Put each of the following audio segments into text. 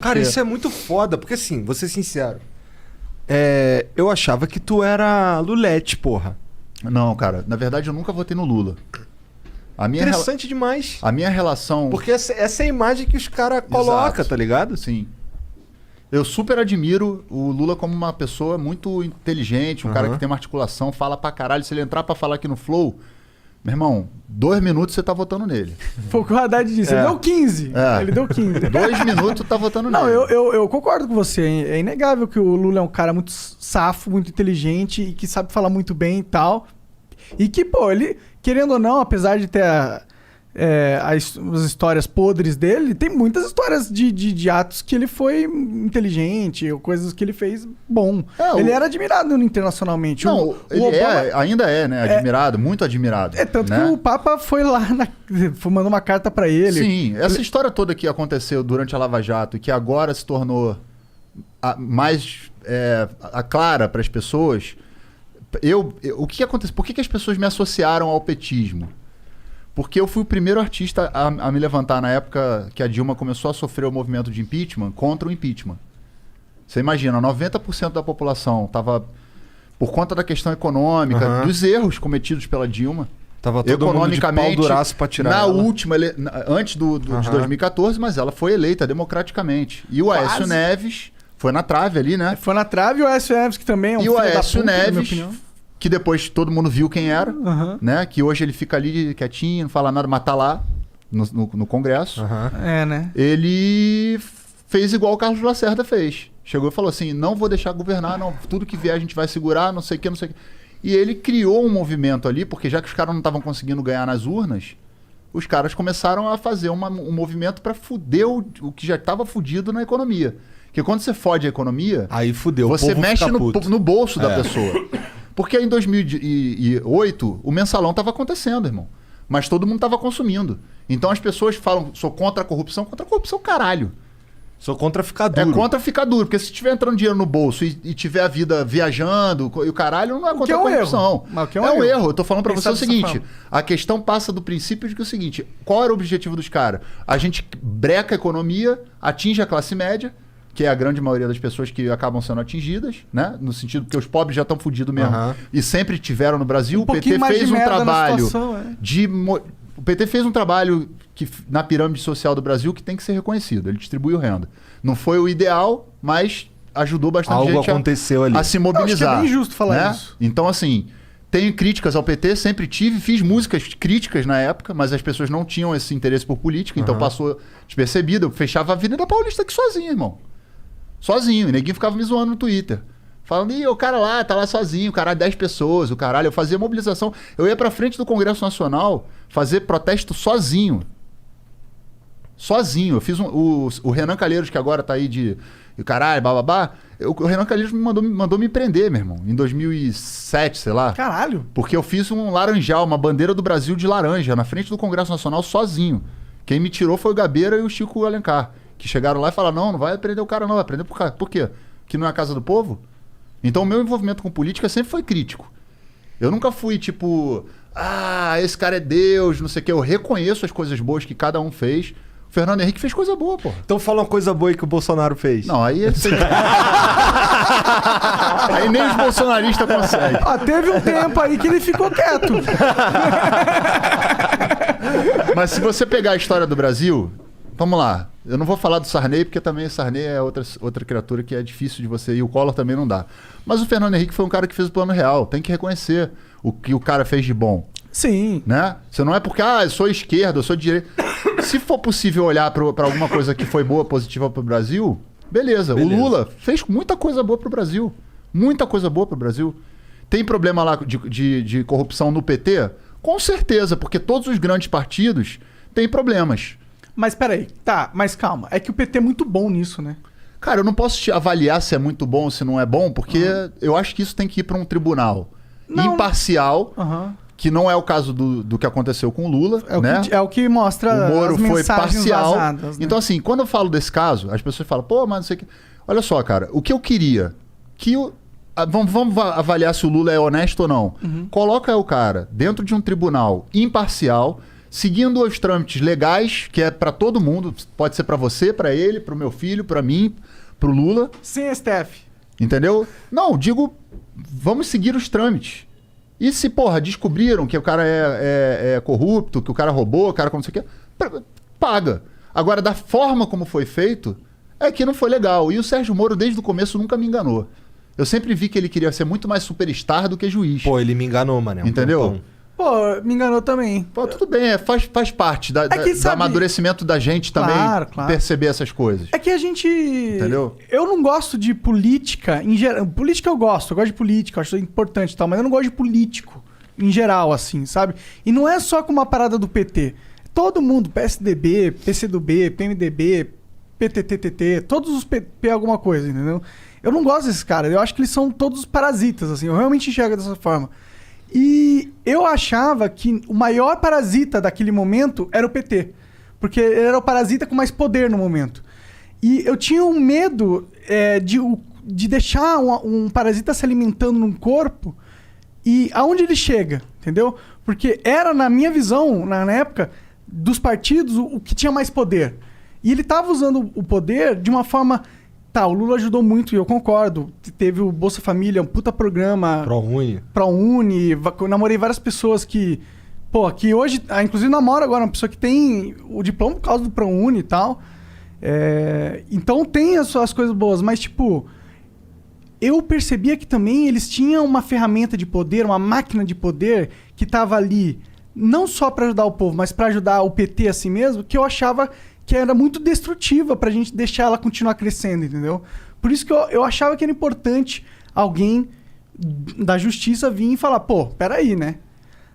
Cara, isso é muito foda, porque assim, vou ser sincero. Eu achava que tu era Lulete, porra. Não, cara, na verdade eu nunca votei no Lula. Interessante demais. A minha relação... Porque essa é a imagem que os caras colocam, tá ligado? Sim. Eu super admiro o Lula como uma pessoa muito inteligente, um cara que tem uma articulação, fala pra caralho. Se ele entrar pra falar aqui no Flow, meu irmão, 2 minutos você tá votando nele. Foi o que o Haddad disse. Ele deu 15. Ele deu 15. 2 minutos tá votando nele. Não, eu concordo com você. É inegável que o Lula é um cara muito safo, muito inteligente e que sabe falar muito bem e tal. E que, pô, ele, querendo ou não, apesar de ter as histórias podres dele, tem muitas histórias de atos que ele foi inteligente, ou coisas que ele fez bom. Ele era admirado internacionalmente. Não, ele Obama... ainda é, né? Admirado, muito admirado. Tanto né? que o Papa foi lá, mandou uma carta pra ele. Sim, essa história toda que aconteceu durante a Lava Jato e que agora se tornou mais clara para as pessoas... o que aconteceu? Por que as pessoas me associaram ao petismo? Porque eu fui o primeiro artista a me levantar na época que a Dilma começou a sofrer o movimento de impeachment contra o impeachment. Você imagina, 90% da população estava, por conta da questão econômica, dos erros cometidos pela Dilma, tava todo economicamente, mundo de pau duraço pra tirar na ela. última, antes de 2014, mas ela foi eleita democraticamente. E o Aécio Neves foi na trave ali, né? Foi na trave, e o Aécio Neves, que também é um filho da puta, na minha opinião. Que depois todo mundo viu quem era, né? Que hoje ele fica ali quietinho, não fala nada, mas tá lá no Congresso. Né? Ele fez igual o Carlos Lacerda fez. Chegou e falou assim, não vou deixar governar, não. Tudo que vier a gente vai segurar, não sei o que, não sei o que. E ele criou um movimento ali, porque já que os caras não estavam conseguindo ganhar nas urnas, os caras começaram a fazer um movimento para fuder o que já estava fudido na economia. Porque quando você fode a economia, aí fudeu, você mexe no bolso da pessoa. Porque em 2008, o mensalão estava acontecendo, irmão. Mas todo mundo estava consumindo. Então as pessoas falam, sou contra a corrupção. Contra a corrupção, caralho. Sou contra ficar duro. É contra ficar duro. Porque se estiver entrando dinheiro no bolso e tiver a vida viajando e o caralho, não é contra a corrupção. É um erro. Eu tô falando pra você o seguinte. A questão passa do princípio de que é o seguinte. Qual era o objetivo dos caras? A gente breca a economia, atinge a classe média, que é a grande maioria das pessoas que acabam sendo atingidas, né? No sentido que os pobres já estão fodidos mesmo. E sempre tiveram no Brasil. O PT fez um trabalho o PT fez um trabalho na pirâmide social do Brasil que tem que ser reconhecido. Ele distribuiu renda. Não foi o ideal, mas ajudou bastante gente aconteceu ali. A se mobilizar. Acho que é bem justo falar isso. Então, assim, tenho críticas ao PT, sempre tive, fiz músicas críticas na época, mas as pessoas não tinham esse interesse por política, então passou despercebido. Eu fechava a Avenida Paulista aqui sozinho, irmão. Sozinho. E neguinho ficava me zoando no Twitter. Falando, o cara lá, tá lá sozinho, o caralho, 10 pessoas, o caralho. Eu fazia mobilização. Eu ia pra frente do Congresso Nacional fazer protesto sozinho. Sozinho. Eu fiz o Renan Calheiros, que agora tá aí de caralho, bababá. O Renan Calheiros mandou me prender, meu irmão. Em 2007, sei lá. Caralho. Porque eu fiz um laranjal, uma bandeira do Brasil de laranja, na frente do Congresso Nacional, sozinho. Quem me tirou foi o Gabeira e o Chico Alencar. Que chegaram lá e falaram, não vai prender o cara não, vai prender por quê? Que não é a casa do povo? Então o meu envolvimento com política sempre foi crítico. Eu nunca fui tipo, esse cara é Deus, não sei o quê. Eu reconheço as coisas boas que cada um fez. O Fernando Henrique fez coisa boa, pô. Então fala uma coisa boa aí que o Bolsonaro fez. Não, aí... aí nem os bolsonaristas conseguem. Teve um tempo aí que ele ficou quieto. Mas se você pegar a história do Brasil... Vamos lá. Eu não vou falar do Sarney, porque também o Sarney é outra criatura que é difícil de você... E o Collor também não dá. Mas o Fernando Henrique foi um cara que fez o plano real. Tem que reconhecer o que o cara fez de bom. Sim. Né? Você não é porque, eu sou esquerda, eu sou direita. Se for possível olhar para alguma coisa que foi boa, positiva pro Brasil, beleza. O Lula fez muita coisa boa pro Brasil. Muita coisa boa pro Brasil. Tem problema lá de corrupção no PT? Com certeza, porque todos os grandes partidos têm problemas. Mas peraí, mas calma. É que o PT é muito bom nisso, né? Cara, eu não posso te avaliar se é muito bom ou se não é bom, porque eu acho que isso tem que ir para um tribunal imparcial, que não é o caso do que aconteceu com o Lula, né? É o que mostra o Moro as foi mensagens parcial. vazadas, né? Então, assim, quando eu falo desse caso, as pessoas falam, pô, mas não sei o que... Olha só, cara, o que eu queria, vamos avaliar se o Lula é honesto ou não. Coloca o cara dentro de um tribunal imparcial, seguindo os trâmites legais, que é para todo mundo, pode ser para você, para ele, para o meu filho, para mim, para o Lula. Sem STF. Entendeu? Não, digo, vamos seguir os trâmites. E se, porra, descobriram que o cara é corrupto, que o cara roubou, o cara como não sei o quê, paga. Agora, da forma como foi feito, é que não foi legal. E o Sérgio Moro, desde o começo, nunca me enganou. Eu sempre vi que ele queria ser muito mais superstar do que juiz. Pô, ele me enganou, mano. Entendeu? Pô, me enganou também. Pô, tudo bem, faz parte do amadurecimento da gente também, claro. Perceber essas coisas. É que a gente... Entendeu? Eu não gosto de política em geral. Política eu gosto de política, eu acho importante e tal, mas eu não gosto de político em geral, assim, sabe? E não é só com uma parada do PT. Todo mundo, PSDB, PCdoB, PMDB, PTTTT, todos os PP alguma coisa, entendeu? Eu não gosto desses caras, eu acho que eles são todos parasitas, assim, eu realmente enxergo dessa forma. E eu achava que o maior parasita daquele momento era o PT. Porque ele era o parasita com mais poder no momento. E eu tinha um medo de deixar um parasita se alimentando num corpo e aonde ele chega, entendeu? Porque era, na minha visão, na época, dos partidos, o que tinha mais poder. E ele estava usando o poder de uma forma... Tá, o Lula ajudou muito, e eu concordo. Teve o Bolsa Família, um puta programa... ProUni. Eu namorei várias pessoas que... Pô, que hoje... Inclusive namoro agora uma pessoa que tem o diploma por causa do ProUni e tal. Então tem as suas coisas boas, mas tipo... Eu percebia que também eles tinham uma ferramenta de poder, uma máquina de poder que tava ali... Não só para ajudar o povo, mas para ajudar o PT assim mesmo, que eu achava... que era muito destrutiva pra gente deixar ela continuar crescendo, entendeu? Por isso que eu achava que era importante alguém da justiça vir e falar, pô, peraí, né?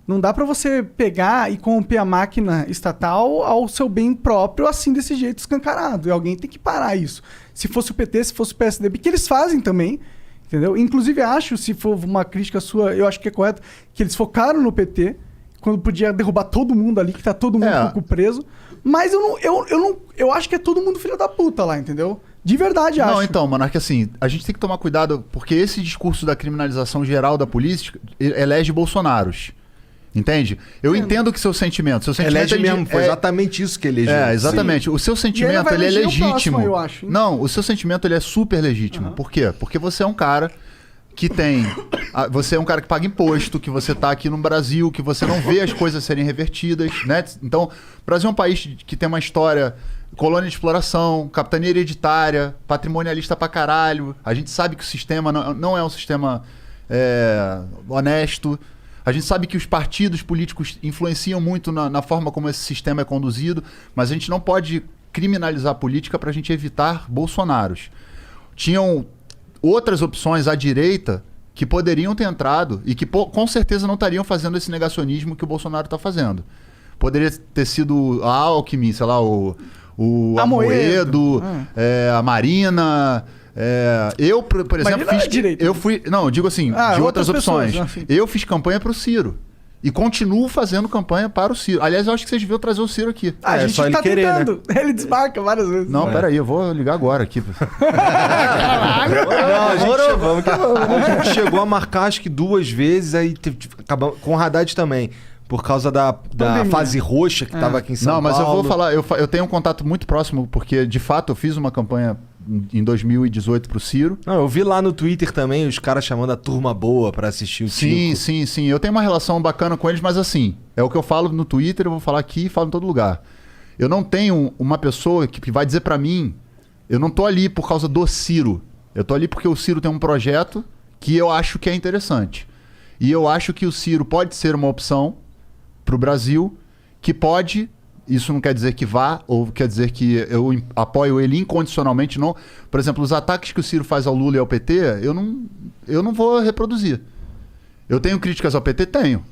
Não dá pra você pegar e corromper a máquina estatal ao seu bem próprio, assim, desse jeito escancarado. E alguém tem que parar isso. Se fosse o PT, se fosse o PSDB, que eles fazem também, entendeu? Inclusive, acho, se for uma crítica sua, eu acho que é correto, que eles focaram no PT, quando podia derrubar todo mundo ali, que tá todo mundo um pouco preso. Mas eu acho que é todo mundo filho da puta lá, entendeu? De verdade, acho. Não, então, Monark, assim, a gente tem que tomar cuidado, porque esse discurso da criminalização geral da política elege Bolsonaros. Entende? Eu entendo que seu sentimento elege mesmo, foi exatamente isso que elegeu. Exatamente. Sim. O seu sentimento, ele é legítimo. Próximo, eu acho. Não, o seu sentimento, ele é super legítimo. Uhum. Por quê? Porque você é um cara... que tem... Você é um cara que paga imposto, que você tá aqui no Brasil, que você não vê as coisas serem revertidas, né? Então, o Brasil é um país que tem uma história... Colônia de exploração, capitania hereditária, patrimonialista pra caralho. A gente sabe que o sistema não é um sistema honesto. A gente sabe que os partidos políticos influenciam muito na forma como esse sistema é conduzido, mas a gente não pode criminalizar a política pra gente evitar Bolsonaros. Tinham... outras opções à direita que poderiam ter entrado e que com certeza não estariam fazendo esse negacionismo que o Bolsonaro está fazendo. Poderia ter sido a Alckmin, sei lá, o Amoedo, a Marina. Eu, por exemplo, eu fui... Não, eu digo assim, de outras opções. Pessoas, eu fiz campanha para o Ciro. E continuo fazendo campanha para o Ciro. Aliás, eu acho que vocês deviam trazer o Ciro aqui. A gente só ele tá querer, tentando. Né? Ele desmarca várias vezes. Não, peraí, eu vou ligar agora aqui. Caralho! A gente chegou a marcar acho que 2 vezes, aí acabamos com o Haddad também. Por causa da fase roxa que tava aqui em São Paulo. Não, mas eu vou falar, eu tenho um contato muito próximo, porque de fato eu fiz uma campanha em 2018 pro Ciro. Não, eu vi lá no Twitter também os caras chamando a turma boa pra assistir o Tico. Sim. Eu tenho uma relação bacana com eles, mas assim, é o que eu falo no Twitter, eu vou falar aqui e falo em todo lugar. Eu não tenho uma pessoa que vai dizer pra mim, eu não tô ali por causa do Ciro. Eu tô ali porque o Ciro tem um projeto que eu acho que é interessante. E eu acho que o Ciro pode ser uma opção pro Brasil, que pode... Isso não quer dizer que vá, ou quer dizer que eu apoio ele incondicionalmente, não. Por exemplo, os ataques que o Ciro faz ao Lula e ao PT, eu não vou reproduzir. Eu tenho críticas ao PT? Tenho.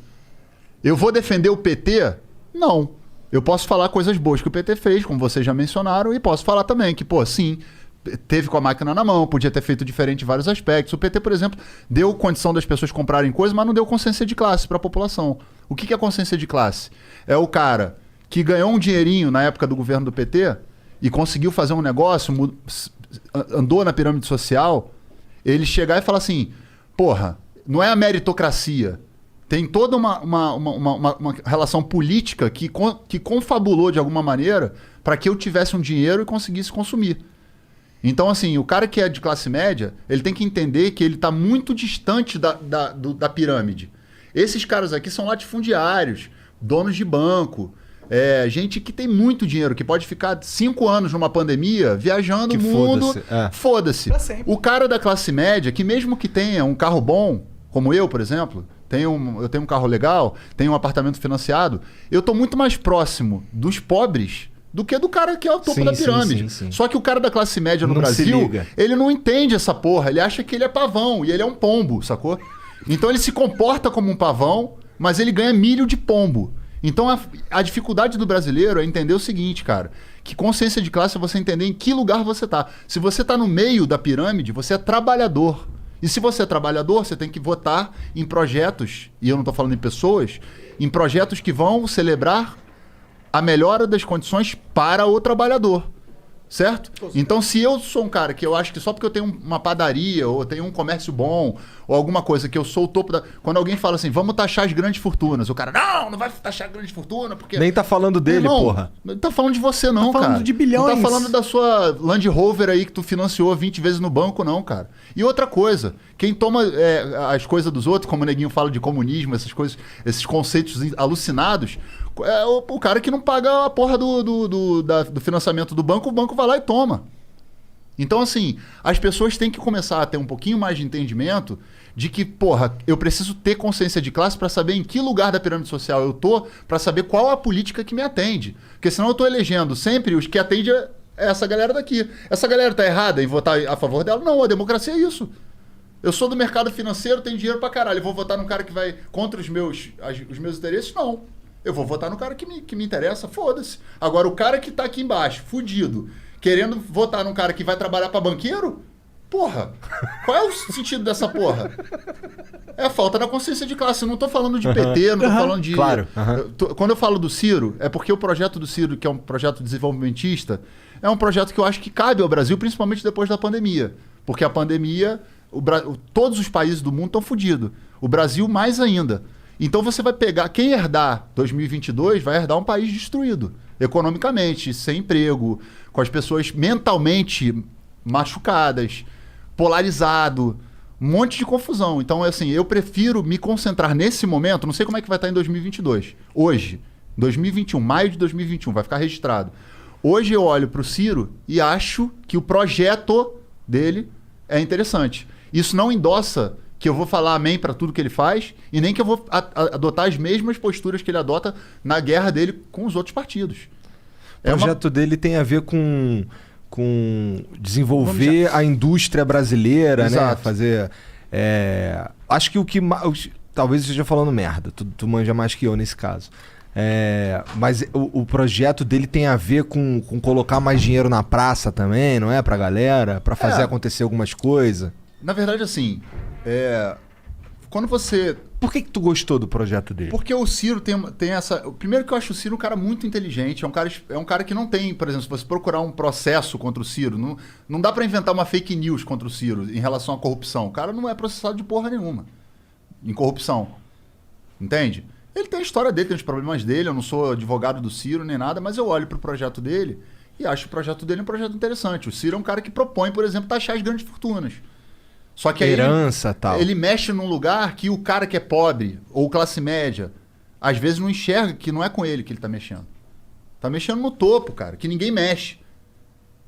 Eu vou defender o PT? Não. Eu posso falar coisas boas que o PT fez, como vocês já mencionaram, e posso falar também que, pô, sim, teve com a máquina na mão, podia ter feito diferente em vários aspectos. O PT, por exemplo, deu condição das pessoas comprarem coisas, mas não deu consciência de classe para a população. O que é consciência de classe? É o cara que ganhou um dinheirinho na época do governo do PT e conseguiu fazer um negócio, andou na pirâmide social, ele chegar e falar assim, porra, não é a meritocracia tem toda uma relação política que confabulou de alguma maneira para que eu tivesse um dinheiro e conseguisse consumir. Então, assim, o cara que é de classe média, ele tem que entender que ele está muito distante da pirâmide. Esses caras aqui são latifundiários, donos de banco, gente que tem muito dinheiro, que pode ficar 5 anos numa pandemia viajando o mundo. Foda-se. O cara da classe média, que mesmo que tenha um carro bom, como eu, por exemplo, eu tenho um carro legal, tenho um apartamento financiado, eu estou muito mais próximo dos pobres do que do cara que é o topo da pirâmide. Sim. Só que o cara da classe média no Brasil, ele não entende essa porra. Ele acha que ele é pavão e ele é um pombo, sacou? Então ele se comporta como um pavão, mas ele ganha milho de pombo. Então a dificuldade do brasileiro é entender o seguinte, cara, que consciência de classe é você entender em que lugar você tá. Se você tá no meio da pirâmide, você é trabalhador. E se você é trabalhador, você tem que votar em projetos, e eu não tô falando em pessoas, em projetos que vão celebrar a melhora das condições para o trabalhador, certo? Então, se eu sou um cara que eu acho que só porque eu tenho uma padaria, ou tenho um comércio bom, ou alguma coisa que eu sou o topo da... Quando alguém fala assim, vamos taxar as grandes fortunas, o cara, não vai taxar a grande fortuna, porque... Nem tá falando dele, porra. Não tá falando de você não, cara. Tá falando de bilhões. Não tá falando da sua Land Rover aí que tu financiou 20 vezes no banco, não, cara. E outra coisa, quem toma as coisas dos outros, como o Neguinho fala de comunismo, essas coisas, esses conceitos alucinados... o cara que não paga a porra do financiamento do banco, o banco vai lá e toma. Então, assim, as pessoas têm que começar a ter um pouquinho mais de entendimento de que, porra, eu preciso ter consciência de classe para saber em que lugar da pirâmide social eu tô, para saber qual a política que me atende. Porque senão eu tô elegendo sempre os que atendem essa galera daqui. Essa galera tá errada em votar a favor dela? Não, a democracia é isso. Eu sou do mercado financeiro, tenho dinheiro pra caralho. Eu vou votar num cara que vai contra os meus interesses? Não. Eu vou votar no cara que me interessa, foda-se. Agora, o cara que tá aqui embaixo, fudido, querendo votar num cara que vai trabalhar pra banqueiro, porra, qual é o sentido dessa porra? É a falta da consciência de classe. Eu não tô falando de PT, não tô falando de... Claro. Quando eu falo do Ciro, é porque o projeto do Ciro, que é um projeto desenvolvimentista, é um projeto que eu acho que cabe ao Brasil, principalmente depois da pandemia. Porque a pandemia, todos os países do mundo estão fodidos. O Brasil mais ainda. Então você vai pegar... Quem herdar 2022 vai herdar um país destruído. Economicamente, sem emprego, com as pessoas mentalmente machucadas, polarizado, um monte de confusão. Então, assim, eu prefiro me concentrar nesse momento, não sei como é que vai estar em 2022. Hoje, 2021, maio de 2021, vai ficar registrado. Hoje eu olho para o Ciro e acho que o projeto dele é interessante. Isso não endossa que eu vou falar amém para tudo que ele faz e nem que eu vou adotar as mesmas posturas que ele adota na guerra dele com os outros partidos. O projeto dele tem a ver com desenvolver a indústria brasileira, Exato. né? Fazer... acho que o que... Talvez eu esteja falando merda, tu manja mais que eu nesse caso. Mas o projeto dele tem a ver com colocar mais dinheiro na praça também, não é? Pra galera, pra fazer acontecer algumas coisas. Na verdade, assim... Quando você... Por que tu gostou do projeto dele? Porque o Ciro tem essa... Primeiro que eu acho o Ciro um cara muito inteligente. É um cara que não tem... Por exemplo, se você procurar um processo contra o Ciro, não dá pra inventar uma fake news contra o Ciro em relação à corrupção. O cara não é processado de porra nenhuma em corrupção. Entende? Ele tem a história dele, tem os problemas dele. Eu não sou advogado do Ciro nem nada, mas eu olho pro projeto dele e acho o projeto dele um projeto interessante. O Ciro é um cara que propõe, por exemplo, taxar as grandes fortunas. Só que aí herança, tal. Ele mexe num lugar que o cara que é pobre ou classe média, às vezes não enxerga que não é com ele que ele tá mexendo. Tá mexendo no topo, cara, que ninguém mexe.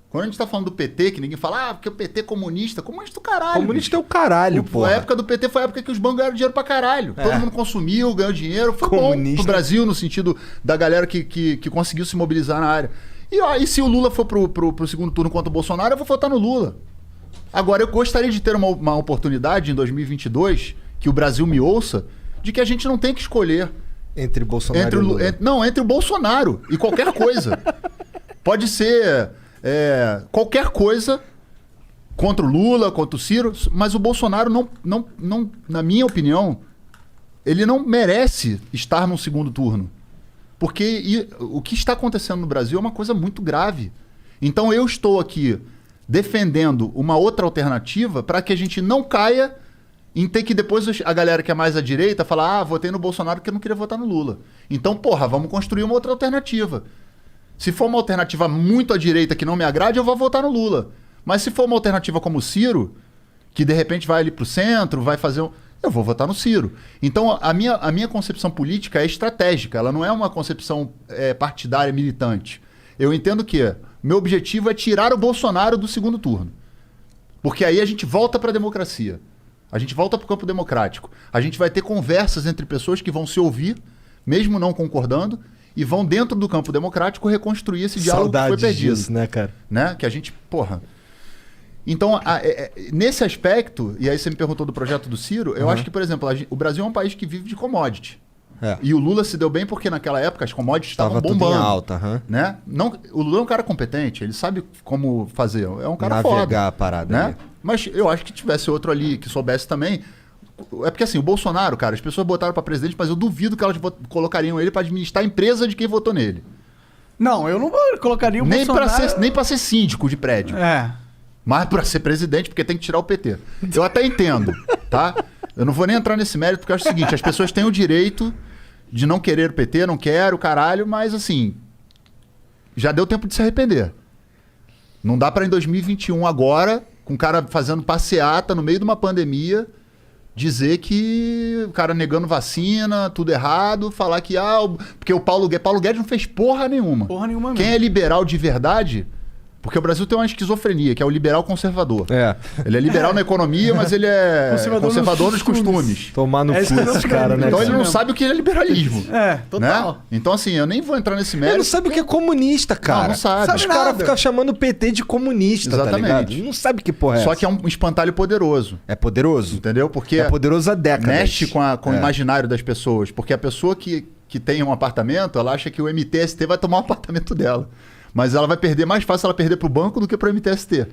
Quando a gente tá falando do PT, que ninguém fala, porque o PT é comunista. Comunista do caralho. Comunista é o caralho, pô. A época do PT foi a época que os bancos ganharam dinheiro pra caralho. Todo mundo consumiu, ganhou dinheiro. Foi bom pro Brasil, no sentido da galera que conseguiu se mobilizar na área. E se o Lula for pro segundo turno contra o Bolsonaro, eu vou votar no Lula. Agora, eu gostaria de ter uma oportunidade em 2022, que o Brasil me ouça, de que a gente não tem que escolher... Entre Bolsonaro e Lula. Entre o Bolsonaro e qualquer coisa. Pode ser qualquer coisa contra o Lula, contra o Ciro, mas o Bolsonaro não, na minha opinião, ele não merece estar num segundo turno. Porque o que está acontecendo no Brasil é uma coisa muito grave. Então eu estou aqui... defendendo uma outra alternativa para que a gente não caia em ter que depois a galera que é mais à direita falar, votei no Bolsonaro porque eu não queria votar no Lula. Então, porra, vamos construir uma outra alternativa. Se for uma alternativa muito à direita que não me agrade, eu vou votar no Lula. Mas se for uma alternativa como o Ciro, que de repente vai ali pro centro, vai fazer eu vou votar no Ciro. Então, a minha concepção política é estratégica, ela não é uma concepção partidária, militante. Eu entendo que meu objetivo é tirar o Bolsonaro do segundo turno. Porque aí a gente volta para a democracia. A gente volta para o campo democrático. A gente vai ter conversas entre pessoas que vão se ouvir, mesmo não concordando, e vão dentro do campo democrático reconstruir esse diálogo que foi perdido. Disso, né, cara? Né? Que a gente, porra... Então, nesse aspecto, e aí você me perguntou do projeto do Ciro, eu acho que, por exemplo, o Brasil é um país que vive de commodity. E o Lula se deu bem porque naquela época as commodities estavam bombando. Tudo em alta, né? Não, o Lula é um cara competente, ele sabe como fazer, é um cara navegar foda. A parada, né? Mas eu acho que tivesse outro ali que soubesse também. É porque assim, o Bolsonaro, cara, as pessoas botaram para presidente, mas eu duvido que elas colocariam ele para administrar a empresa de quem votou nele. Não, eu não colocaria o Bolsonaro... Nem para ser síndico de prédio. Mas para ser presidente, porque tem que tirar o PT. Eu até entendo, tá? Eu não vou nem entrar nesse mérito, porque eu acho o seguinte, as pessoas têm o direito de não querer o PT, não quero, caralho, mas assim, já deu tempo de se arrepender. Não dá para em 2021 agora, com o cara fazendo passeata no meio de uma pandemia, dizer que o cara negando vacina, tudo errado, falar que, porque o Paulo Guedes não fez porra nenhuma. Porra nenhuma mesmo. Quem é liberal de verdade... Porque o Brasil tem uma esquizofrenia, que é o liberal conservador. Ele é liberal na economia, mas ele é conservador nos costumes. Tomar no cu esse cara, né? Então ele não sabe o que é liberalismo. Total. Né? Então assim, eu nem vou entrar nesse mérito. Ele não sabe o que é comunista, cara. Não sabe. Os caras ficam chamando o PT de comunista, exatamente. Tá ligado? Ele não sabe que porra é essa. Só que é um espantalho poderoso. É poderoso. Entendeu? Porque é poderoso há décadas. Mexe com o imaginário das pessoas. Porque a pessoa que tem um apartamento, ela acha que o MTST vai tomar o apartamento dela. Mas ela vai perder mais fácil ela perder pro banco do que pro MTST.